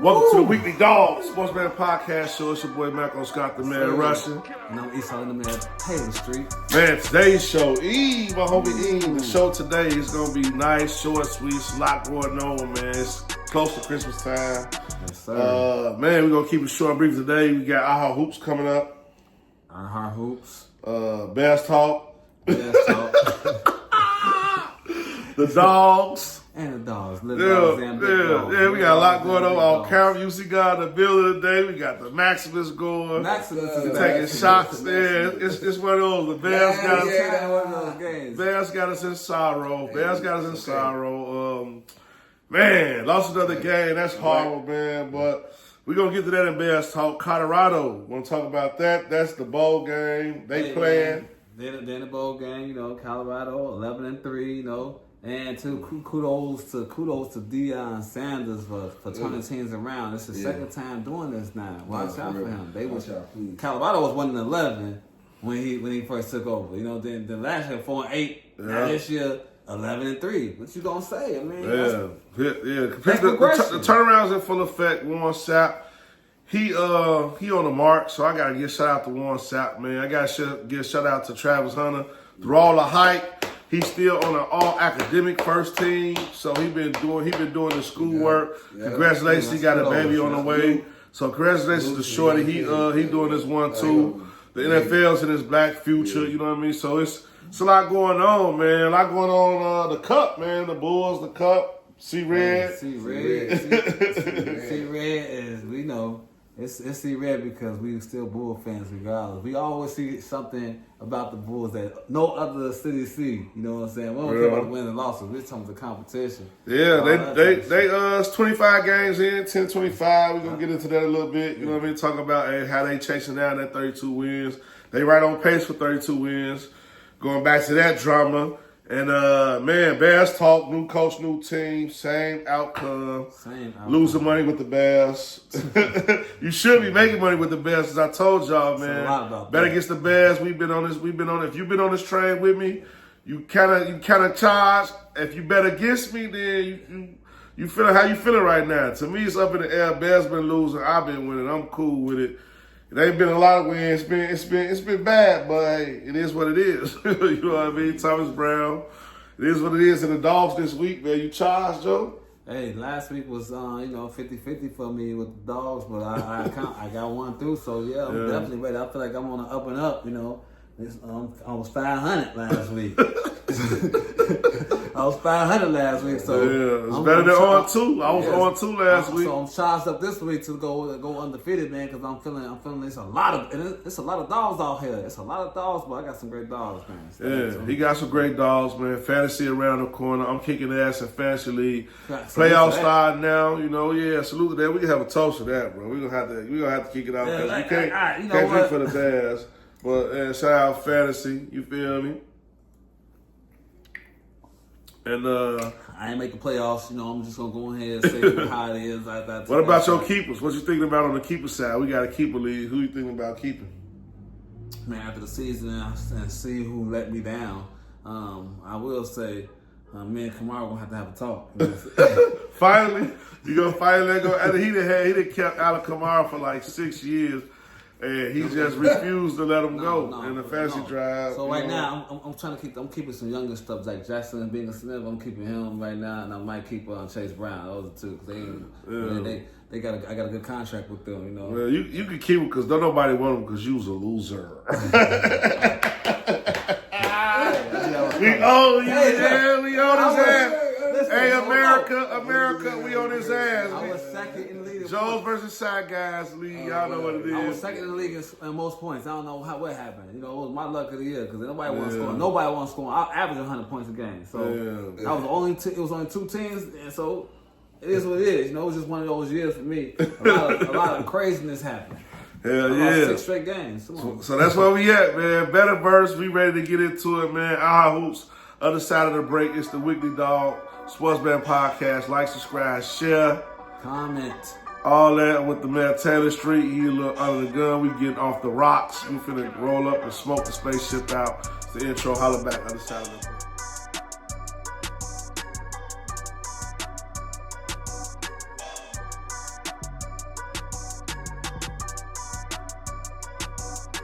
Welcome to the Weekly Dog Sportsman Podcast Show. It's your boy Malcolm Scott, the man Russian. And I'm Esau, the man Taylor Street. Man, today's show, Eve, my homie Eve. The show today is going to be nice, short, sweet. It's a lot going on, man. It's close to Christmas time. Yes, sir. Man, we're going to keep it short and brief today. We got Aha Hoops coming up. Aha Hoops. Bass Talk. Bass Talk. The Dogs. And the dogs. Little dogs and big dogs. Yeah, we got a lot going on. Our Carol UC got in the building today. We got the Maximus going. Maximus is taking shots there. It's one of those. The Bears got us. One of those games. Bears got us in sorrow. Bears got us in sorrow. Man, lost another game. That's horrible, man. But we're going to get to that in Bears Talk. Colorado, want to talk about that. That's the bowl game. They playing. Then the bowl game, you know, Colorado 11-3, you know. And kudos to Deion Sanders for turning teams around. It's the second time doing this now. Watch out for him. Colorado was 1-11 when he first took over. You know, then last year 4-8. Now this year 11-3. What you gonna say? I mean, The turnaround's in full effect. Warren Sapp, he on the mark. So I gotta give shout out to Warren Sapp, man. I gotta give shout out to Travis Hunter through all the hype. He's still on an all-academic first team, so he been doing the schoolwork. Yeah. Congratulations, he got a baby on the way. So congratulations to Shorty. He doing this one too. The NFL's in his black future, you know what I mean? So it's a lot going on, man. A lot going on. The Cup, man. The Bulls, the Cup. C-Red. C-Red is, we know. It's C-Red because we still Bull fans regardless. We always see something about the Bulls that no other city see. You know what I'm saying? We don't care about the wins and losses. We're talking about the competition. Yeah, they it's 25 games in, 10-25. We're going to get into that a little bit. You know what I mean? Talk about how they chasing down that 32 wins. They right on pace for 32 wins. Going back to that drama. And, man, Bears Talk, new coach, new team, same outcome. Losing money with the Bears. You should be making money with the Bears, as I told y'all, man. Bet against the Bears. We've been on this. If you've been on this train with me, you kind of charge. If you bet against me, then you feel how you feeling right now. To me, it's up in the air. Bears been losing. I've been winning. I'm cool with it. It ain't been a lot of wins. It's been bad, but hey, it is what it is. You know what I mean? Thomas Brown. It is what it is. And the Dogs this week, man. You charged, Joe? Hey, last week was 50-50 for me with the Dogs, but I got one through. So yeah, I'm definitely ready. I feel like I'm on the up and up. You know, I was 500 last week. I was 500 last week, so yeah, it's better than on two. I was on two last week. So I'm charged up this week to go undefeated, man, because I'm feeling it's a lot of dogs out here. It's a lot of dogs, but I got some great dogs, man. Yeah, he got some great dogs, man. Fantasy around the corner. I'm kicking ass in fantasy league. Playoff slide now, you know. Yeah, salute to that. We can have a toast to that, bro. We gonna have to kick it out because you can't drink for the Bears. But shout out fantasy. You feel me? And I ain't making playoffs, you know. I'm just gonna go ahead and say how it is. What about your keepers? What you thinking about on the keeper side? We got a keeper league. Who you thinking about keeping? Man, after the season and see who let me down, I will say me and Kamara gonna have a talk. Finally, you gonna finally let go. After he done kept Alec Kamara for like 6 years. And he just refused to let him go in the fantasy drive. So right now, I'm keeping some younger stuff like Jackson and Bingham Smith. I'm keeping him right now, and I might keep Chase Brown. Those are two. I got a good contract with them, you know. Well, you can keep him because don't nobody want him because you was a loser. We own his ass. Hey, America, we on his ass. I was second in the league. Jones versus Side Guys League. Y'all know what it is. I was second in the league in most points. I don't know what happened. You know, it was my luck of the year because nobody wants scoring. Nobody wants scoring. I average 100 points a game. So I was it was only two teams, and so it is what it is. You know, it was just one of those years for me. A lot of craziness happened. Hell yeah. I lost 6 straight games. So that's where we at, man. Betterverse, we ready to get into it, man. Aha Hoops, other side of the break. It's the Weekly Dog Sportsman Podcast. Like, subscribe, share, comment. All that with the man Taylor Street. He a little under the gun. We getting off the rocks. We finna roll up and smoke the spaceship out. It's the intro. Holla back, other side of the break.